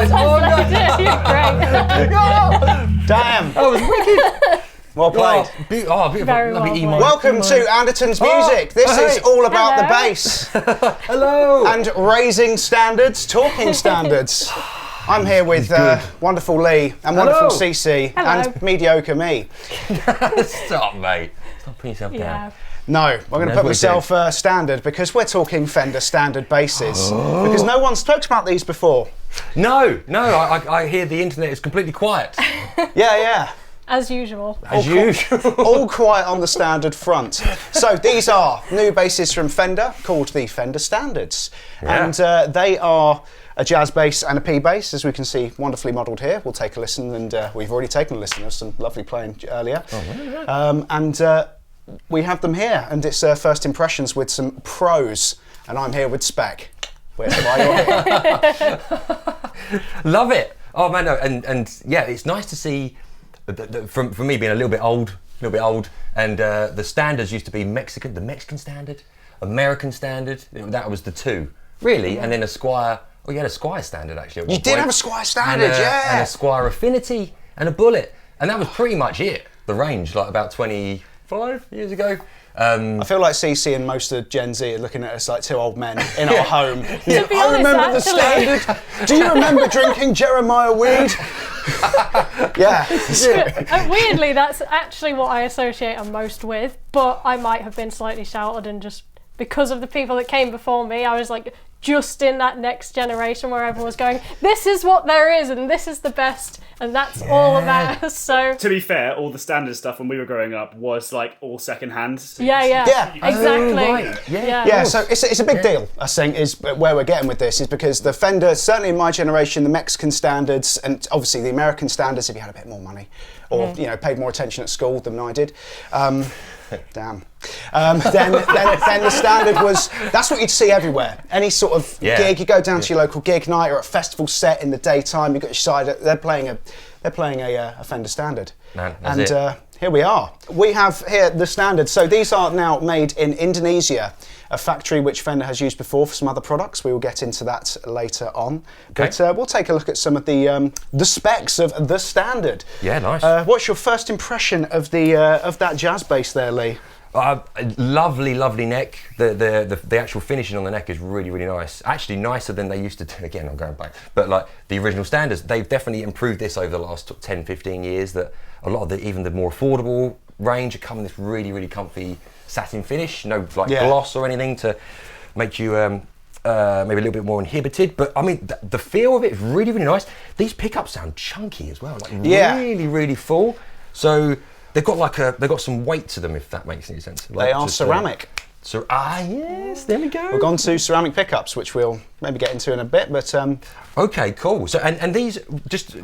nice. Oh, no. You're great. Damn. That was wicked. Well played. Beautiful. Very Lovely well emo. played. Welcome to Andertons Music. This is all about the bass. Hello. And raising standards, talking standards. I'm here with wonderful Lee and wonderful Cece and mediocre me. Stop, mate. Stop putting yourself down. No, I'm going to put myself standard because we're talking Fender standard basses. Because no one's talked about these before. No, I hear the internet is completely quiet. Yeah. As usual. As usual. All quiet on the standard front. So these are new basses from Fender called the Fender Standards. Yeah. And they are a jazz bass and a P bass, as we can see wonderfully modelled here. We'll take a listen, and we've already taken a listen. There's some lovely playing earlier. We have them here, and it's first impressions with some pros, and I'm here with Spec. Where's why you're here? Love it. Oh man, no, and yeah, it's nice to see. For me being a little bit old, and the standards used to be the Mexican standard, American standard. That was the two, really, and then a Squier. Oh, you had a Squier standard actually. You did have a Squier standard, yeah. And a Squier Affinity and a Bullet, and that was pretty much it. The range, like about 25 years ago. I feel like CC and most of Gen Z are looking at us like two old men in our home. To be I honest, remember the standard. Do you remember drinking Jeremiah weed? Yeah. Weirdly, that's actually what I associate them most with, but I might have been slightly sheltered, and just because of the people that came before me, I was like just in that next generation where everyone was going, this is what there is and this is the best and that's all about us. So to be fair, all the standard stuff when we were growing up was like all second hand. Yeah, exactly. Right. Yeah, so it's a big deal, I think, is where we're getting with this, is because the Fender, certainly in my generation, the Mexican standards and obviously the American standards, if you had a bit more money or paid more attention at school than I did. Damn. Then the standard was, that's what you'd see everywhere. Any sort of gig, you go down to your local gig night or a festival set in the daytime, you've got your side, they're playing a Fender standard. Man, Here we are. We have here the standard. So these are now made in Indonesia, a factory which Fender has used before for some other products. We will get into that later on. Okay. But we'll take a look at some of the specs of the standard. Yeah, nice. What's your first impression of that jazz bass there, Lee? Lovely neck. The actual finishing on the neck is really nice. Actually nicer than they used to do. Again, I'm going back. But like the original standards, they've definitely improved this over the last 10, 15 years. That a lot of even the more affordable range are coming this really comfy satin finish. No gloss or anything to make you maybe a little bit more inhibited. But I mean, the feel of it is really nice. These pickups sound chunky as well. Like really full. So they've got some weight to them, if that makes any sense. They are ceramic. Yes, there we go. We've gone to ceramic pickups, which we'll maybe get into in a bit, but... Okay, cool. So, and these, just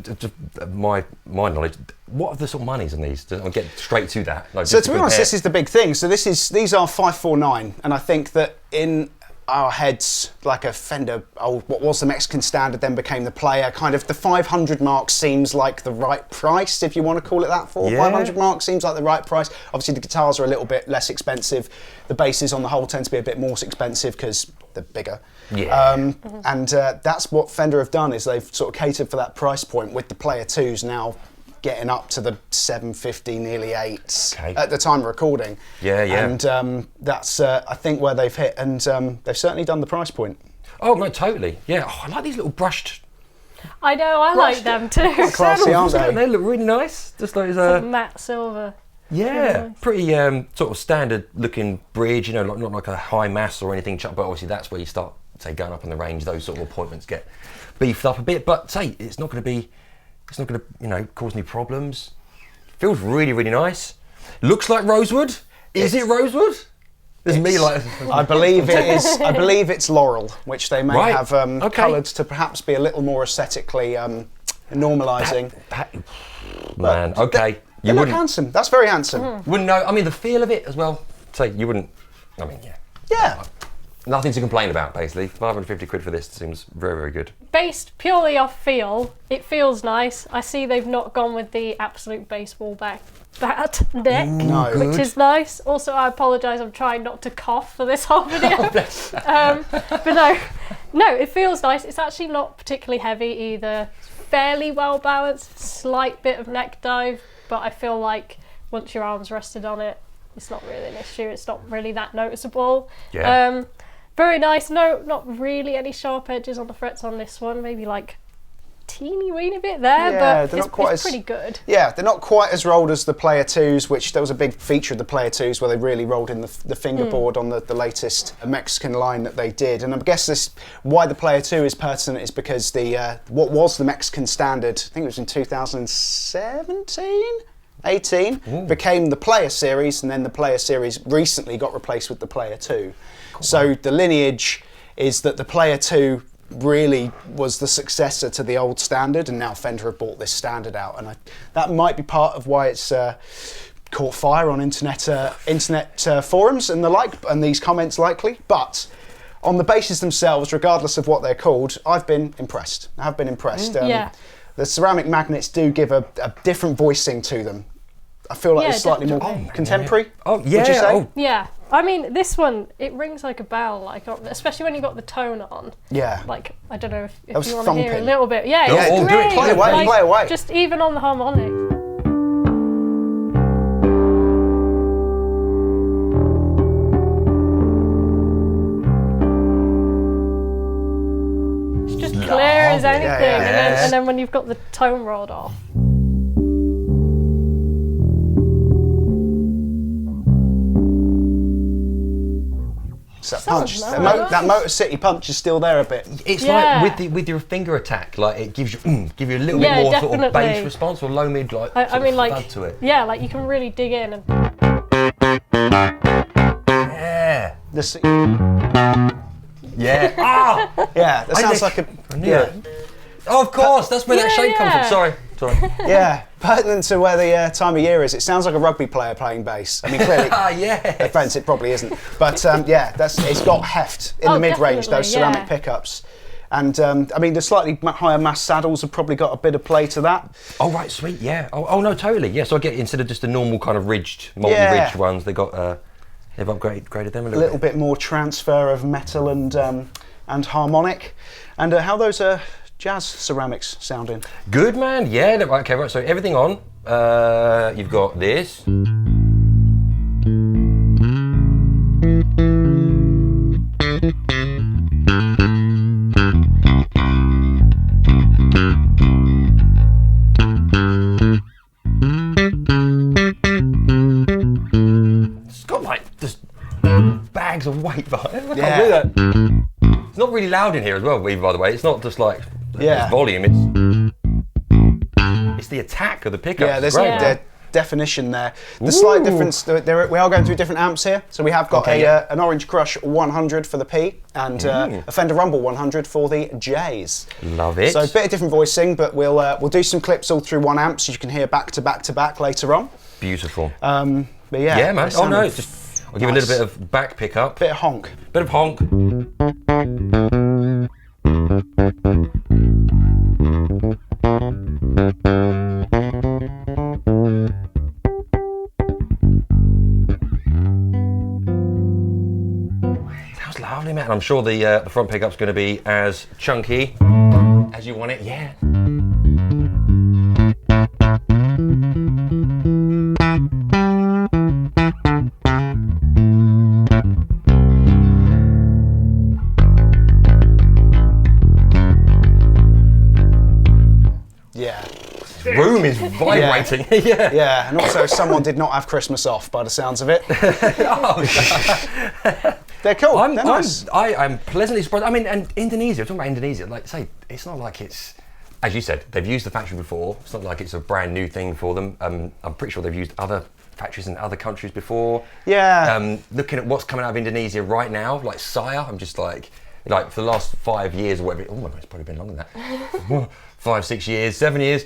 my knowledge, what are the sort of monies on these? I'll get straight to that. So to be honest, this is the big thing. So these are 549, and I think that in our heads, like a Fender, what was the Mexican standard then became the Player, kind of the 500 mark seems like the right price, if you want to call it that. 500 mark seems like the right price. Obviously the guitars are a little bit less expensive. The basses on the whole tend to be a bit more expensive because they're bigger. And that's what Fender have done, is they've sort of catered for that price point with the Player 2s now getting up to the 750, nearly 8s at the time of recording. And that's, I think, where they've hit, and they've certainly done the price point. Oh, no, totally. Yeah, I like these little brushed... I know, I like them too. Classy, aren't they? They look really nice. Just like matte silver. Yeah, pretty sort of standard looking bridge, not like a high mass or anything, but obviously that's where you start, say, going up in the range, those sort of appointments get beefed up a bit, but say, it's not going to, cause any problems. Feels really nice. Looks like rosewood. Is it rosewood? There's me like... I believe it is. I believe it's laurel, which they may have coloured to perhaps be a little more aesthetically normalising. Man, okay. You look handsome. That's very handsome. Wouldn't know. I mean, the feel of it as well. Say, you wouldn't... I mean, Yeah. Nothing to complain about, basically. 550 quid for this seems very good. Based purely off feel, it feels nice. I see they've not gone with the absolute baseball bat neck, which is nice. Also, I apologise, I'm trying not to cough for this whole video. But No, it feels nice. It's actually not particularly heavy either. It's fairly well balanced, slight bit of neck dive, but I feel like once your arm's rested on it, it's not really an issue. It's not really that noticeable. Yeah. Very nice. No, not really any sharp edges on the frets on this one. Maybe like teeny weeny bit there, but it's pretty good. Yeah, they're not quite as rolled as the Player 2s, which there was a big feature of the Player 2s where they really rolled in the fingerboard on the latest Mexican line that they did. And I guess why the Player 2 is pertinent is because what was the Mexican standard, I think it was in 2017? 18 became the Player Series, and then the Player Series recently got replaced with the Player 2. Cool. So the lineage is that the Player 2 really was the successor to the old standard, and now Fender have brought this standard out, and that might be part of why it's caught fire on internet forums and the like, and these comments likely. But on the basses themselves, regardless of what they're called, I've been impressed. The ceramic magnets do give a different voicing to them. I feel like it's slightly more contemporary. Oh yeah. Would you say? Yeah. I mean, this one, it rings like a bell, like especially when you got the tone on. Yeah. Like, I don't know if you was want to hear a thumping. little bit. Yeah, Yeah, it's do great. it. Play away, play away. Just even on the harmonic. It's just clear as anything, and then when you've got the tone rolled off. That punch, that Motor City punch is still there a bit. It's like with your finger attack, like it gives you a little bit more sort of bass response or low mid, like I mean, like thud to it. Yeah, like you can really dig in and. Yeah. Yeah. Ah. Yeah. That sounds like a. Yeah. Oh, of course, that's where that shape comes from. Sorry. Yeah, pertinent to where the time of year is. It sounds like a rugby player playing bass. I mean, clearly, offence, it probably isn't. But it's got heft in the mid-range, those ceramic pickups. And I mean, the slightly higher mass saddles have probably got a bit of play to that. Oh, right, sweet, yeah. Oh no, totally. Yeah, so I get, instead of just the normal kind of multi-ridged ones, they've upgraded them a little bit more transfer of metal and harmonic. And how those jazz ceramics sounding? Good, man. Yeah. Okay. Right. So everything on. You've got this. It's got like just bags of weight behind it. I can't do that. It's not really loud in here as well, by the way. It's not just like it's volume. It's the attack of the pickup. Yeah, there's definition there. The slight difference, we are going through different amps here. So we have got an Orange Crush 100 for the P and a Fender Rumble 100 for the J's. Love it. So a bit of different voicing, but we'll do some clips all through one amp so you can hear back to back to back later on. Beautiful. But yeah, man. Oh no, I'll give a little bit of back pickup. Bit of honk. Bit of honk. Sounds lovely, man. I'm sure the front pickup's going to be as chunky as you want it. Yeah. Room is vibrating. Yeah, and also someone did not have Christmas off by the sounds of it. They're cool. They're nice. I'm pleasantly surprised. I mean, and Indonesia, talking about Indonesia, like say, it's not like it's, as you said, they've used the factory before. It's not like it's a brand new thing for them. I'm pretty sure they've used other factories in other countries before. Yeah. Looking at what's coming out of Indonesia right now, like Squier, I'm just like for the last 5 years or whatever. Oh my God, it's probably been longer than that. 5, 6 years, 7 years.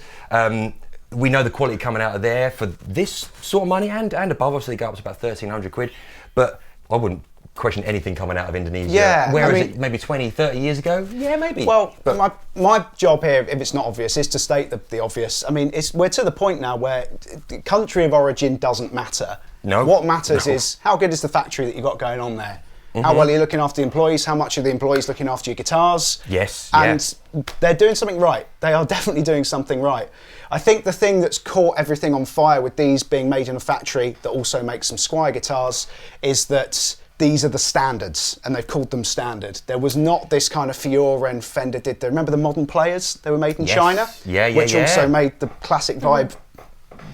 We know the quality coming out of there for this sort of money and above. Obviously, they go up to about 1,300 quid. But I wouldn't question anything coming out of Indonesia. Yeah, Whereas it maybe 20, 30 years ago? Yeah, maybe. Well, but my job here, if it's not obvious, is to state the obvious. I mean, we're to the point now where country of origin doesn't matter. No. What matters is how good is the factory that you've got going on there. How well are you looking after the employees? How much are the employees looking after your guitars? Yes, And they're doing something right. They are definitely doing something right. I think the thing that's caught everything on fire with these being made in a factory that also makes some Squier guitars is that these are the standards, and they've called them standard. There was not this kind of furore and Fender did. Remember the modern players? They were made in China, which also made the classic vibe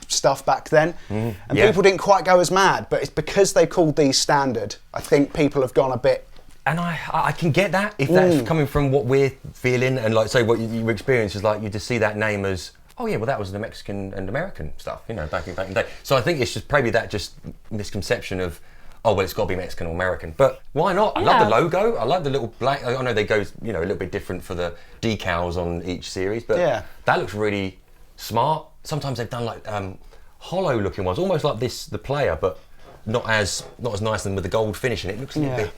stuff back then. And people didn't quite go as mad, but it's because they called these standard. I think people have gone a bit. And I can get that if that's coming from what we're feeling, and like, so what you experience is like you just see that name as, oh yeah, well that was the Mexican and American stuff, you know, back in the day. So I think it's just probably that just misconception of, oh well, it's got to be Mexican or American. But why not? I love the logo. I love the little black. I know they go, you know, a little bit different for the decals on each series, but that looks really smart. Sometimes they've done like hollow looking ones, almost like the player, but not as nice than with the gold finish, and it looks a little bit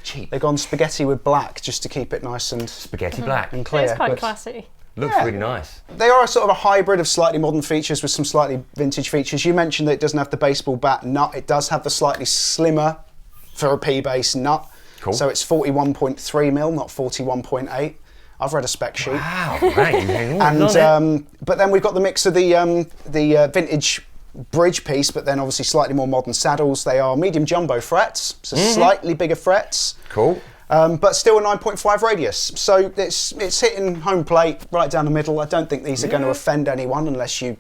cheap. They've gone spaghetti with black just to keep it nice and spaghetti black and clear. It's quite classy. Looks really nice. They are sort of a hybrid of slightly modern features with some slightly vintage features. You mentioned that it doesn't have the baseball bat nut. It does have the slightly slimmer for a P-bass nut. Cool. So it's 41.3mm, not 41.8. I've read a spec sheet. Wow, right. And but then we've got the mix of the vintage bridge piece, but then obviously slightly more modern saddles. They are medium jumbo frets, so slightly bigger frets. Cool. But still a 9.5 radius, so it's hitting home plate right down the middle. I don't think these are going to offend anyone unless you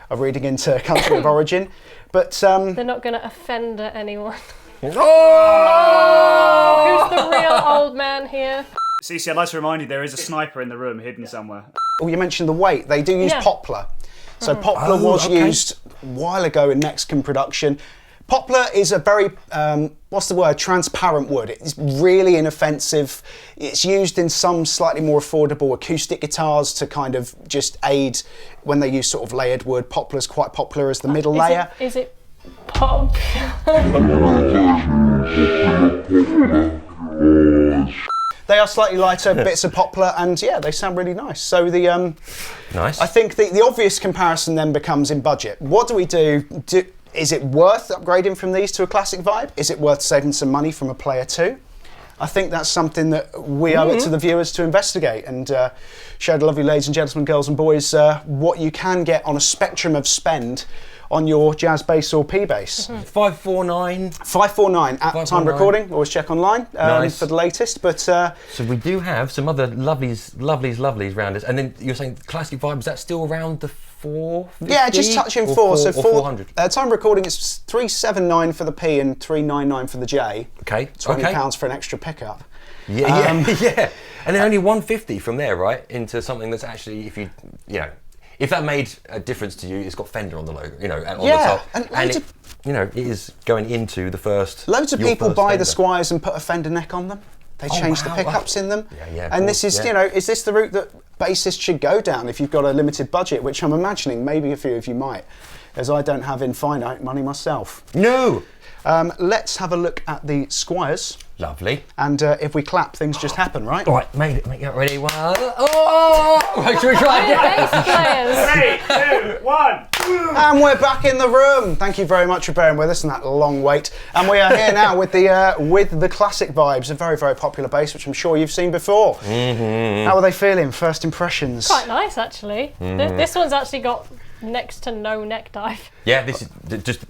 are reading into country of origin. But they're not going to offend anyone. Oh! Who's the real old man here? CC, I'd like to remind you there is a sniper in the room hidden somewhere. Oh, you mentioned the weight. They do use poplar. So poplar was used a while ago in Mexican production. Poplar is a very, transparent wood. It's really inoffensive. It's used in some slightly more affordable acoustic guitars to kind of just aid when they use sort of layered wood. Poplar's quite popular as the middle layer. Is it pop? They are slightly lighter bits of poplar, and yeah, they sound really nice. So the nice. I think the obvious comparison then becomes in budget. What do we do? Is it worth upgrading from these to a classic vibe? Is it worth saving some money from a Player 2? I think that's something that we owe it to the viewers to investigate and show the lovely ladies and gentlemen, girls and boys, what you can get on a spectrum of spend on your jazz bass or P bass. 549. 549 at time recording. Always check online for the latest. But so we do have some other lovelies round us. And then you're saying classic vibe, is that still around the 450? Yeah, just touching 4. So 400. Time recording is 379 for the P and 399 for the J. Okay. £20 for an extra pickup. Yeah, yeah. And then only 150 from there, right, into something that's actually, if that made a difference to you, it's got Fender on the logo, on the top. And it, it is going into the first. Loads of people buy Fender. the Squiers and put a Fender neck on them. They change the pickups in them. Yeah, and this is, is this the route that bassists should go down if you've got a limited budget, which I'm imagining maybe a few of you might, as I don't have infinite money myself. No! Let's have a look at the Squiers. Lovely. And if we clap, things just happen, right? All right, make it ready. Right, should we try again? 3, 2, 1. And we're back in the room. Thank you very much for bearing with us in that long wait. And we are here now with the classic vibes, a very, very popular bass, which I'm sure you've seen before. How are they feeling? First impressions? Quite nice, actually. This one's actually got next to no neck dive. Yeah, this is just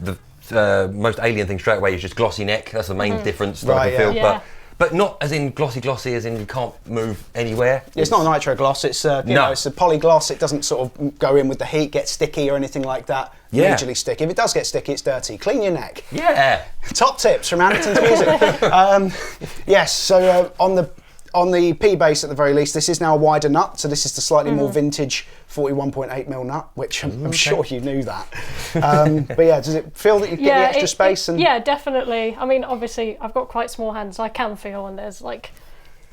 the most alien thing straight away is just glossy neck. That's the main difference that I can feel. Yeah. But not as in glossy, as in you can't move anywhere. It's not a nitro gloss, it's it's a polygloss. It doesn't sort of go in with the heat, get sticky or anything like that. Yeah. Majorly sticky. If it does get sticky, it's dirty. Clean your neck. Yeah. Top tips from Andertons Music. Yes, so on the P bass at the very least, this is now a wider nut, so this is the slightly more vintage 41.8mm nut, which I'm sure you knew that. But yeah, does it feel that you get the extra space? Yeah, definitely. I mean, obviously, I've got quite small hands, so I can feel when there's like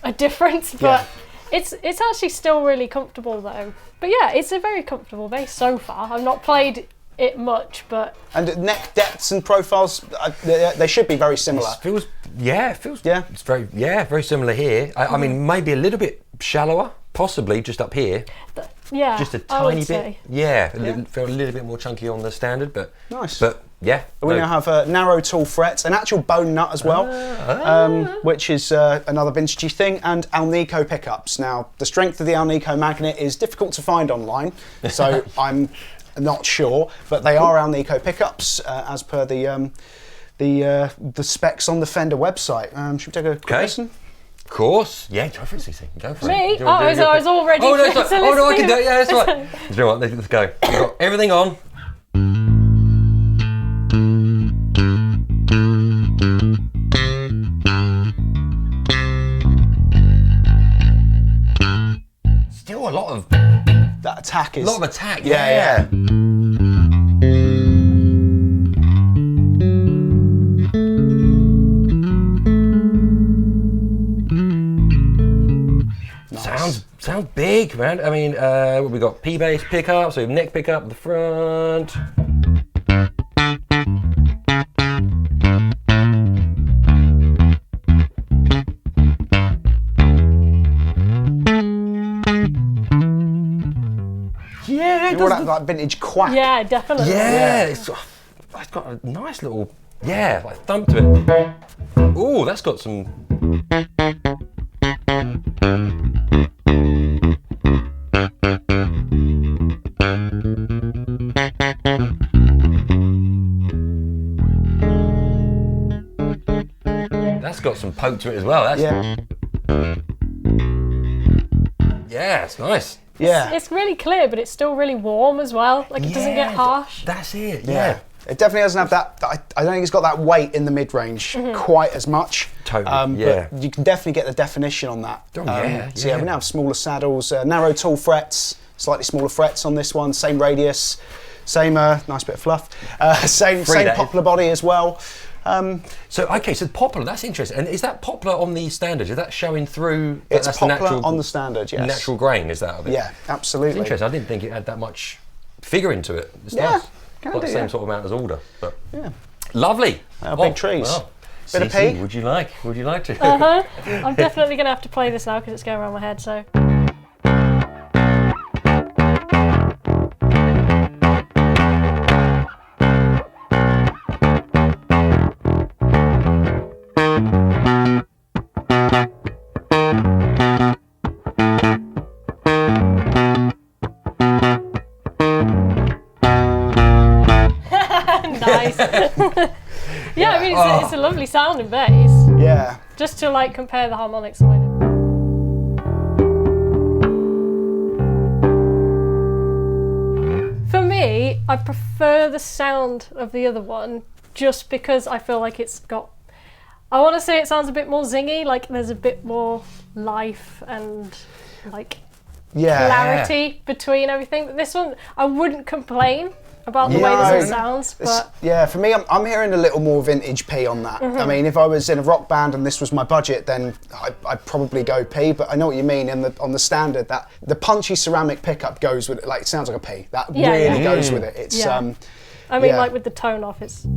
a difference, but it's actually still really comfortable though. But yeah, it's a very comfortable bass so far. I've not played it much, but... And neck depths and profiles, they should be very similar. It's very similar here. I mean, maybe a little bit shallower, possibly just up here, Yeah, just a I would tiny bit. say. Yeah, felt a little bit more chunky on the standard, but Nice. But yeah, We now have a narrow tall frets, an actual bone nut as well, which is another vintagey thing, and Alnico pickups. Now, the strength of the Alnico magnet is difficult to find online, so I'm not sure, but they are Alnico pickups as per the specs on the Fender website. Should we take a quick listen? Of course. Yeah, go for it, CC. Go for it. Me? Do you wanna do I was all ready Oh, no, to it's right. Oh, no, I can do it. Yeah, that's listen. right. Do you know what? Let's go. We've got everything on. Still a lot of That attack is... attack. Yeah. Sounds big, man. I mean, what we got? P-bass pickup, so we have neck pickup at the front. Yeah, it All does. that vintage quack. Yeah, definitely. Yeah, it's got a nice little, like thump to it. Ooh, that's got some. That's got some poke to it as well. That's, yeah, it's nice. Yeah. It's really clear, but it's still really warm as well. Like it doesn't get harsh. That's it. Yeah. It definitely doesn't have that. I don't think it's got that weight in the mid-range quite as much. Totally, yeah. But you can definitely get the definition on that. Oh, yeah, So we now have smaller saddles, narrow tall frets, slightly smaller frets on this one, same radius, same nice bit of fluff, same poplar body as well. So poplar, that's interesting. And is that poplar on the standard? Is that showing through? It's that's poplar the natural, on the standard, yes. Natural grain, is that of it? Yeah, absolutely. It's interesting. I didn't think it had that much figure into it. It's Yeah, nice. can Got the do, same yeah. sort of amount as Alder, but Yeah. lovely. Big trees. Well. Bit of CC, pea. Would you like to? I'm definitely going to have to play this now because it's going around my head. So. Nice. Yeah, I mean, it's a lovely sounding bass. Yeah. Just to like compare the harmonics with it. For me, I prefer the sound of the other one just because I feel like it's got, I want to say it sounds a bit more zingy, like there's a bit more life and like clarity between everything. But this one, I wouldn't complain about the way this one sounds, but for me, I'm hearing a little more vintage P on that. I mean, if I was in a rock band and this was my budget, then I'd probably go P. But I know what you mean. On the standard, that the punchy ceramic pickup goes with it. Like it sounds like a P. That really goes with it. It's I mean, like with the tone off, it's.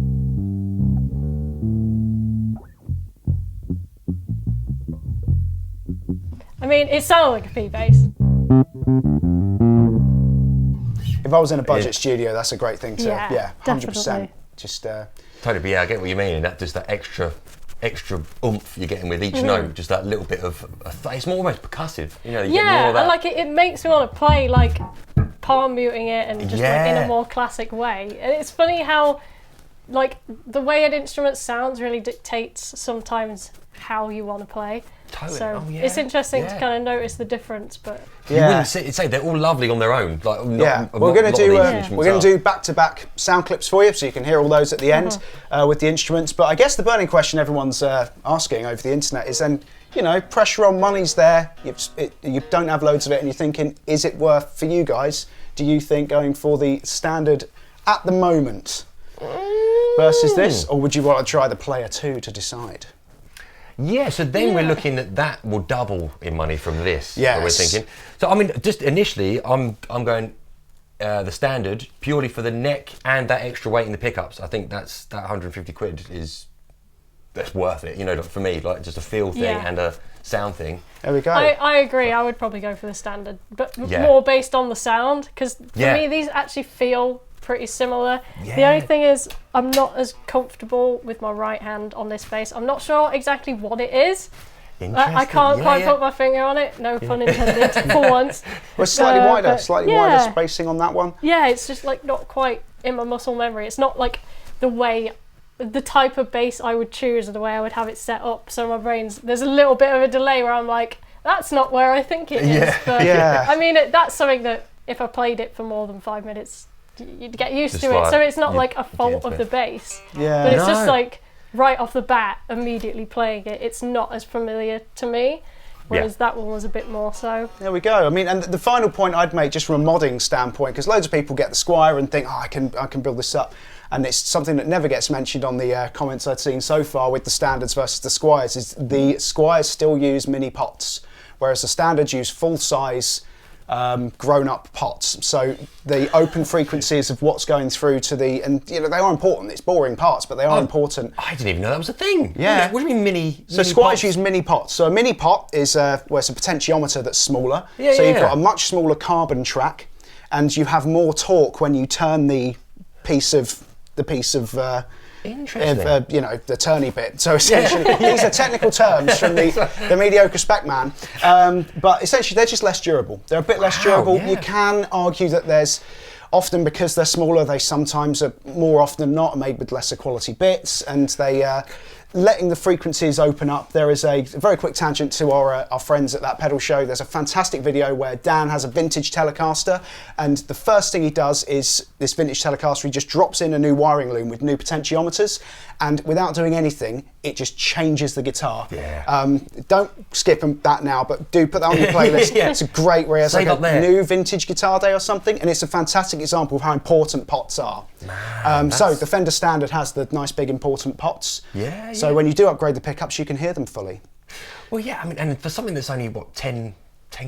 I mean, it sounded like a P bass. If I was in a budget studio, that's a great thing to, 100%. Definitely. Just Totally, but yeah, I get what you mean. And that just that extra oomph you're getting with each note, just that little bit of, it's more almost percussive. You know, you get more of that. And like it makes me want to play like palm muting it and just like in a more classic way. And it's funny how like the way an instrument sounds really dictates sometimes how you want to play. Totally. So it's interesting to kind of notice the difference, but you wouldn't say they're all lovely on their own. Like we're going to do back-to-back sound clips for you, so you can hear all those at the end with the instruments. But I guess the burning question everyone's asking over the internet is then, you know, pressure on money's there. You don't have loads of it, and you're thinking, is it worth for you guys? Do you think going for the standard at the moment versus this, or would you want to try the Player 2 to decide? Yeah, so then we're looking at that will double in money from this. Yes. We're thinking. So I mean, just initially, I'm going the standard purely for the neck and that extra weight in the pickups. I think that 150 quid that's worth it. You know, for me, like just a feel thing and sound thing. There we go. I agree. I would probably go for the standard, but Yeah. more based on the sound, because for Yeah. me these actually feel pretty similar. The Yeah. only thing is I'm not as comfortable with my right hand on this bass. I'm not sure exactly what it is. I can't Interesting. quite put my finger on it. No pun intended for once. Well, it's slightly wider, but slightly yeah. wider spacing on that one. Yeah, it's just like not quite in my muscle memory. It's not like the type of bass I would choose or the way I would have it set up. So my there's a little bit of a delay where I'm like, that's not where I think it is. Yeah. But Yeah. I mean, that's something that if I played it for more than 5 minutes, you'd get used Just to it. like, So it's not you'd like a get fault into of it. the bass. Yeah. But it's just No. like right off the bat, immediately playing it, it's not as familiar to me. Whereas that one was a bit more so. There we go. I mean, and the final point I'd make, just from a modding standpoint, because loads of people get the Squier and think, oh, I can build this up, and it's something that never gets mentioned on the comments I've seen so far with the standards versus the Squiers, is the Squiers still use mini pots, whereas the standards use full size grown-up pots. So the open frequencies of what's going through to and they are important. It's boring parts, but they are important. I didn't even know that was a thing. Yeah. What do you mean mini? So mini Squiers pots? use mini pots. So a mini pot is it's a potentiometer that's smaller. Yeah, so yeah, you've got yeah. a much smaller carbon track, and you have more torque when you turn the piece of Interesting. the turny bit. So essentially, these are technical terms from the mediocre spec man. But essentially, they're just less durable. They're a bit less durable. yeah. You can argue that there's often, because they're smaller, they sometimes are more often than not made with lesser quality bits, and they letting the frequencies open up. There is a very quick tangent to our friends at that pedal show. There's a fantastic video where Dan has a vintage Telecaster, and the first thing he does is this vintage Telecaster, he just drops in a new wiring loom with new potentiometers, and without doing anything, it just changes the guitar. Yeah. Don't skip that now, but do put that on your playlist. Yeah. It's a great where it's Save like up there. new vintage guitar day or something, and it's a fantastic example of how important pots are. So the Fender Standard has the nice big important pots. Yeah, So when you do upgrade the pickups, you can hear them fully. Well, yeah, I mean, and for something that's only, what, 10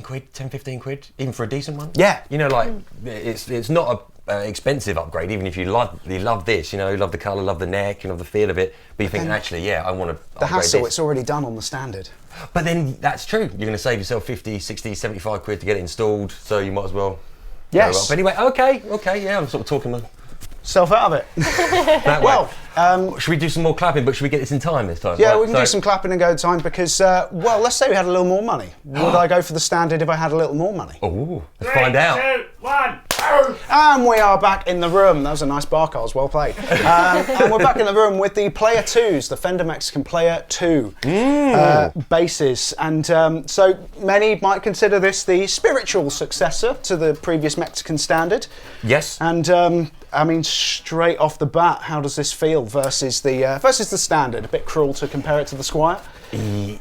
quid, 10, 15 quid, even for a decent one? Yeah. You know, like, it's not a expensive upgrade, even if you love this, you love the colour, love the neck, you love the feel of it, but you think, actually, I want to The upgrade hassle, this. it's already done on the Standard. But then, that's true. You're going to save yourself 50, 60, 75 quid to get it installed, so you might as well Yes. go up. Anyway, okay, yeah, I'm sort of talking Self out of it. that way. Well, should we do some more clapping, but should we get this in time this time? yeah, Right, we can do some clapping and go time because, let's say we had a little more money. Would I go for the Standard if I had a little more money? Oh, let's find out. 3, 2, 1. And we are back in the room. That was a nice bar, Carls. Well played. And we're back in the room with the Player 2s, the Fender Mexican Player 2 basses. And so many might consider this the spiritual successor to the previous Mexican Standard. Yes. And I mean, straight off the bat, how does this feel versus the Standard? A bit cruel to compare it to the Squier.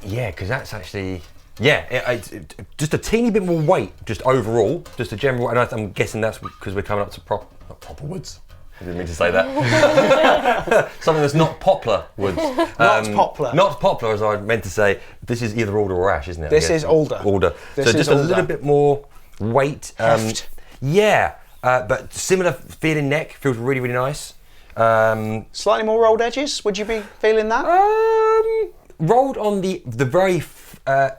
Yeah, because that's actually... Yeah, it's just a teeny bit more weight, just overall, just a general, and I'm guessing that's because we're coming up to not proper woods. I didn't mean to say that. Something that's not poplar woods. Not poplar. Not poplar, as I meant to say. This is either alder or ash, isn't it? This is alder. Alder. This So is just alder. a little bit more weight. Heft. Yeah, but similar feeling neck, feels really, really nice. Slightly more rolled edges. Would you be feeling that? Rolled on the very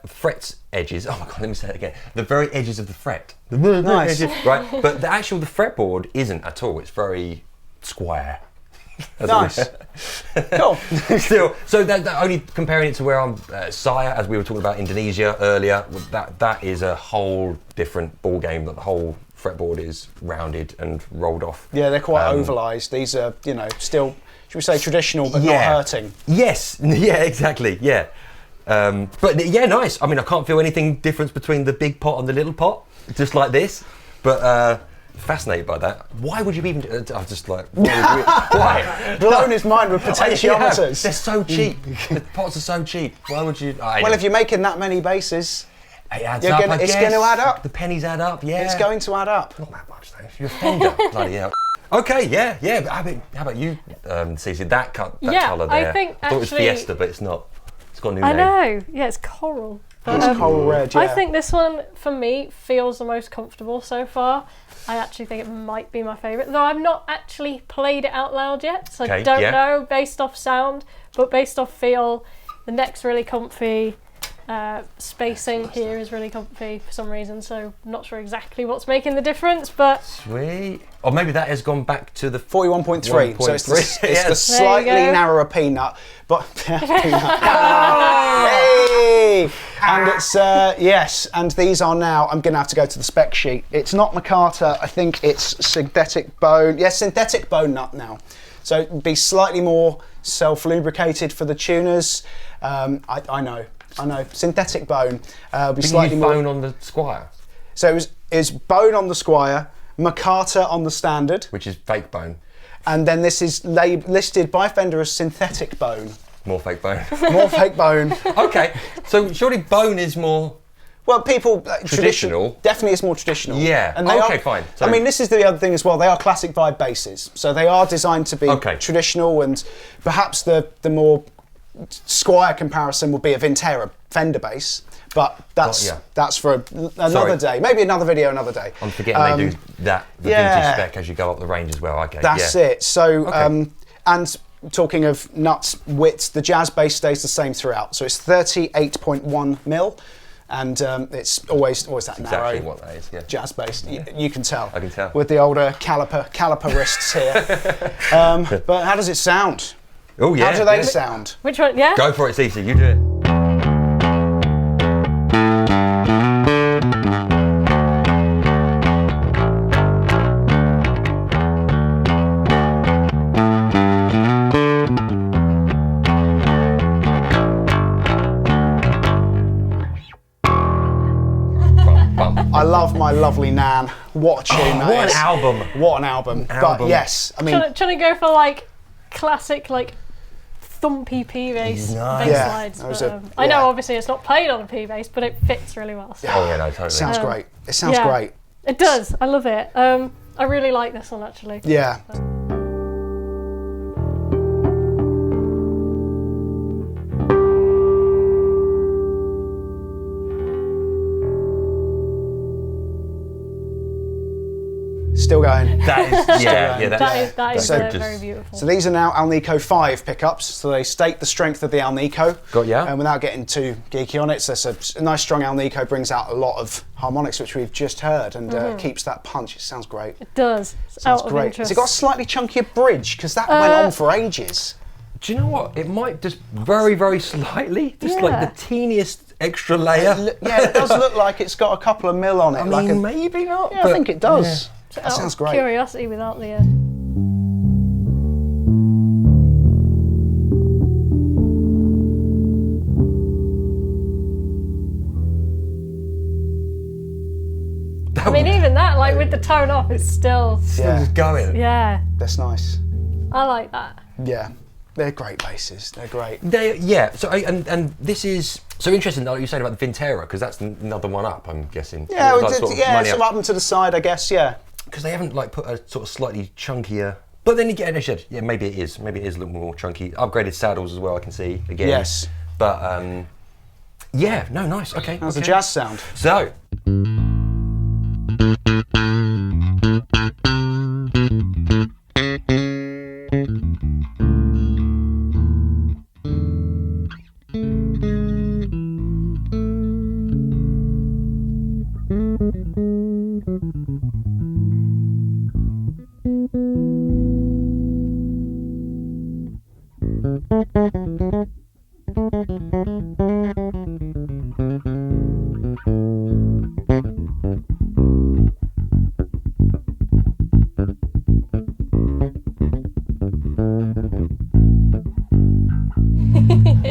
frets edges. Oh my god, let me say it again. The very edges of the fret. Nice. Right, but the fretboard isn't at all. It's very square. Nice. Cool. Still, so that only comparing it to where I'm Sire, as we were talking about Indonesia earlier, that is a whole different ball game. That the whole fretboard is rounded and rolled off. Yeah, they're quite ovalised. These are, still, should we say traditional, but not hurting. Yes. Yeah. Exactly. Yeah. But yeah, nice. I mean, I can't feel anything difference between the big pot and the little pot, just like this. But fascinated by that. Why would you even? I'm just like, why? Blown his mind with potentiometers. They're so cheap. The pots are so cheap. Why would you? Well, if you're making that many basses, it adds you're up, gonna- I it's guess. gonna add up. The pennies add up. Yeah. it's going to add up. Not that much though. You're a Fender. Bloody hell. Okay, yeah. But how about you, Cece? That colour there. I think thought it was actually- Fiesta, but it's not. It's got a new I name. know. Yeah, it's coral. It's coral red, yeah. I think this one, for me, feels the most comfortable so far. I actually think it might be my favourite, though I've not actually played it out loud yet, so I don't know based off sound, but based off feel, the neck's really comfy. Spacing here is really comfy for some reason, so I'm not sure exactly what's making the difference, but Sweet. Or maybe that has gone back to the 41.3. So it's the, 1.3. the Yes. slightly There you go. narrower peanut, but hey! And it's yes, and these are now. I'm going to have to go to the spec sheet. It's not Makata. I think it's synthetic bone. Yes, synthetic bone nut now. So it'd be slightly more self-lubricated for the tuners. I know. Synthetic bone. Be Didn't slightly you more. phone on the Squier, So it's bone on the Squier, Makata on the Standard, which is fake bone. and then this is listed by Fender as synthetic bone. More fake bone. More fake bone. Okay, so surely bone is more. Well, people Traditional? definitely is more traditional. Yeah. And they Okay, are, fine. So- I mean, this is the other thing as well. They are classic vibe basses, so they are designed to be Okay. traditional, and perhaps the more Squier comparison would be a Vintera Fender bass. But that's yeah. that's for another Sorry. day. Maybe another video, another day. I'm forgetting they do that the yeah. vintage spec as you go up the range as well. Okay. That's yeah. it. So, Okay. and talking of nuts width, the jazz bass stays the same throughout. So it's 38.1 mil, and it's always that Exactly narrow what that is. Yeah. jazz bass. You can tell. I can tell. With the older caliper wrists here. But how does it sound? Oh yeah. How do they yeah. sound? which one? Yeah. Go for it, Cece. You do it. Bum, bum. I love my lovely Nan. What a tune that What an is. album. What an album. But album. yes, I mean, Trying to go for like classic like thumpy P bass Nice. Yeah, slides. that was But, a- I know yeah. obviously it's not played on a P bass, but it fits really well. So. Oh yeah, no, totally. it sounds great. It sounds Yeah. great. It does. I love it. I really like this one actually. Yeah. Still going. That is, yeah, That is So very beautiful. So these are now Alnico 5 pickups, so they state the strength of the Alnico. Got ya. And without getting too geeky on it, so a nice strong Alnico brings out a lot of harmonics, which we've just heard, and keeps that punch. It sounds great. It does. It's Sounds out of great. interest. Has it got a slightly chunkier bridge? Because that went on for ages. Do you know what? It might just very, very slightly, just like Yeah. the teeniest extra layer. Yeah, it does look like it's got a couple of mil on it. I like mean, a, maybe not. yeah, but I think it does. Out That of sounds great. Curiosity without the. I mean, even that, like with the tone off, it's still. Yeah, Just going. Yeah, that's nice. I like that. Yeah, they're great basses. They're great. Yeah. So and this is so interesting what you're saying about the Vintera because that's another one up. I'm guessing. Yeah, It's we like did, sort of yeah, money some up. up and to the side, I guess. Yeah. Because they haven't like put a sort of slightly chunkier. But then again, yeah, maybe it is. Maybe it is a little more chunky. Upgraded saddles as well. I can see again. Yes. But yeah, no, nice. Okay. How's okay. the jazz sound? So.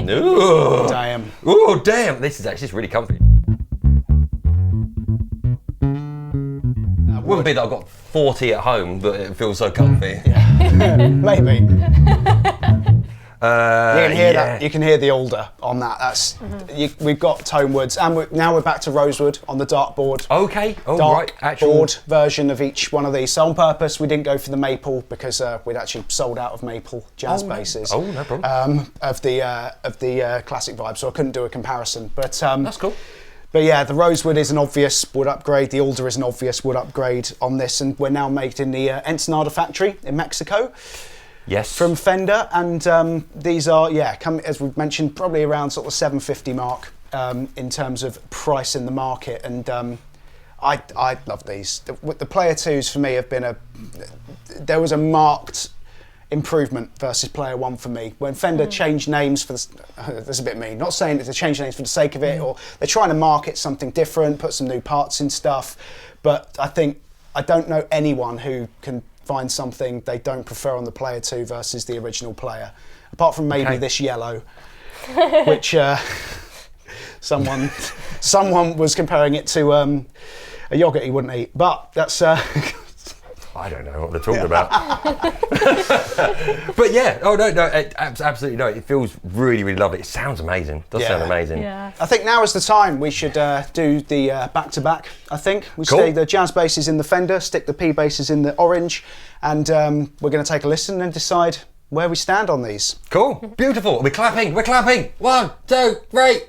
Ooh. Damn. Ooh, damn! This is actually really comfy. Wouldn't be that I've got 40 at home that it feels so comfy. Maybe. You can hear yeah. that. You can hear the alder on that. That's we've got tone woods, and now we're back to rosewood on the dartboard. Okay. Oh, Dark right. Actual. board version of each one of these. So on purpose, we didn't go for the maple because we'd actually sold out of maple jazz basses. Oh, no problem. Of the classic vibe, so I couldn't do a comparison. But That's cool. But yeah, the rosewood is an obvious wood upgrade. The alder is an obvious wood upgrade on this, and we're now made in the Ensenada factory in Mexico. Yes. From Fender, and these are, as we've mentioned, probably around sort of the 750 mark. in terms of price in the market, and I love these. The Player 2s for me have been there was a marked improvement versus Player 1 for me. When Fender changed names for that's a bit mean, not saying that they changed names for the sake of it, or they're trying to market something different, put some new parts in stuff, but I don't know anyone who can find something they don't prefer on the Player 2 versus the original Player, apart from maybe this yellow, which someone was comparing it to a yogurt he wouldn't eat, but that's I don't know what they're talking about. But yeah, absolutely no. It feels really, really lovely. It sounds amazing. It does sound amazing. Yeah. I think now is the time we should do the back-to-back, I think. We Cool. stay the jazz basses in the Fender, stick the P basses in the orange, and we're going to take a listen and decide where we stand on these. Cool. Beautiful. We're clapping. 1, 2, 3.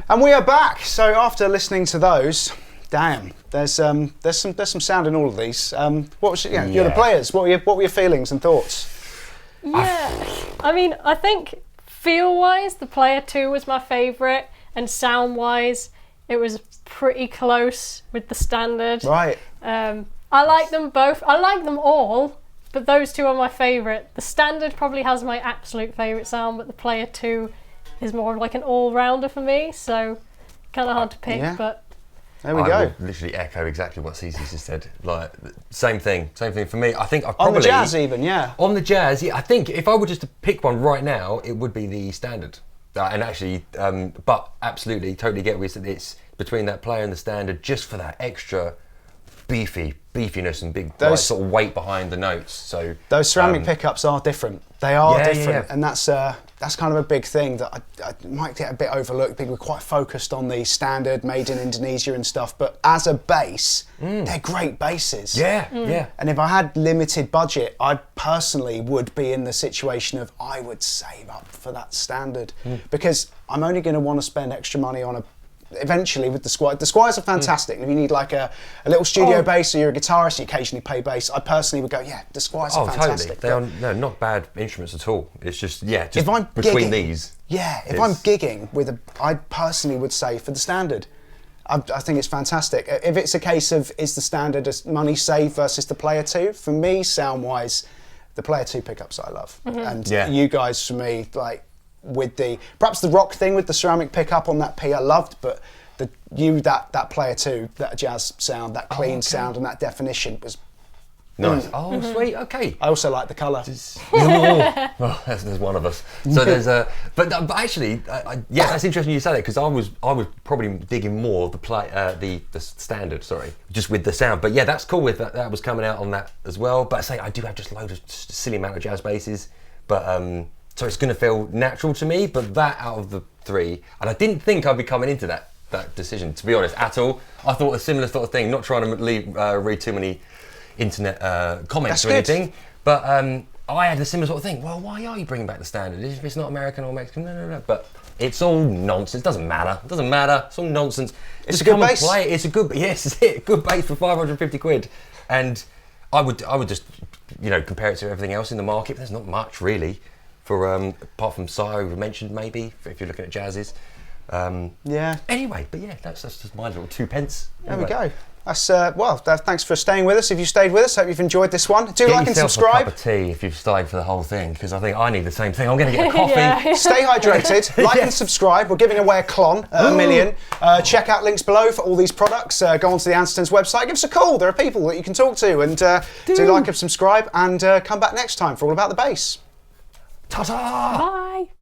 And we are back. So after listening to those, damn, there's some sound in all of these. What was you're the players. What were your feelings and thoughts? Yeah, I mean, I think feel-wise, the Player 2 was my favourite, and sound-wise, it was pretty close with the Standard. Right. I like them both. I like them all, but those two are my favourite. The Standard probably has my absolute favourite sound, but the Player 2 is more like an all-rounder for me, so kind of hard to pick, but... There we I go. would literally echo exactly what Cece's just said. Like, same thing for me. I think I probably... On the jazz even, yeah. On the jazz, yeah, I think if I were just to pick one right now, it would be the Standard. And actually, but absolutely, totally get what you said. It's between that Player and the Standard, just for that extra beefiness and big like, sort of weight behind the notes. So those ceramic pickups are different. They are different, yeah. and that's kind of a big thing that I might get a bit overlooked. People are quite focused on the standard made in Indonesia and stuff, but as a bass, they're great basses. Yeah. And if I had limited budget, I personally would be in the situation of I would save up for that standard because I'm only going to want to spend extra money on eventually with the Squier. The Squiers are fantastic. If you need like a little studio bass or you're a guitarist, you occasionally play bass, I personally would go, yeah, the Squiers are fantastic. Totally. They are not bad instruments at all. It's just, just if I'm between gigging, these. Yeah, if I'm gigging with I personally would say for the standard. I think it's fantastic. If it's a case of is the standard a money saved versus the Player 2, for me, sound-wise, the Player 2 pickups I love. And you guys, for me, like, with perhaps the rock thing with the ceramic pickup on that P I loved, but that Player 2, that jazz sound, that clean sound and that definition was nice. Oh, sweet. Okay. I also like the colour. There's one of us. So there's but actually, that's interesting you say that because I was probably digging more the standard. Sorry, just with the sound. But yeah, that's cool. With that was coming out on that as well. But I say I do have just loads of silly amount of jazz basses. But so it's going to feel natural to me. But that out of the three, and I didn't think I'd be coming into that decision, to be honest, at all. I thought a similar sort of thing. Not trying to read too many internet comments or anything, but I had a similar sort of thing. Well, why are you bringing back the standard? If it's not American or Mexican, no. But it's all nonsense. It doesn't matter. It's all nonsense. It's a good bass. It's a good, it's a good bass for 550 quid. And I would just, compare it to everything else in the market. There's not much really for apart from Sire we mentioned maybe if you're looking at jazzes. Anyway, but yeah, that's just my little 2 pence. There we go. That's thanks for staying with us. If you stayed with us, hope you've enjoyed this one. Do like and subscribe. Get yourself a cup of tea if you've stayed for the whole thing, because I think I need the same thing. I'm going to get a coffee. Stay hydrated. Like and subscribe. We're giving away a Klon at $1 million. Check out links below for all these products. Go onto the Andertons website. Give us a call. There are people that you can talk to, and do like and subscribe. And come back next time for all about the bass. Ta-ta! Bye.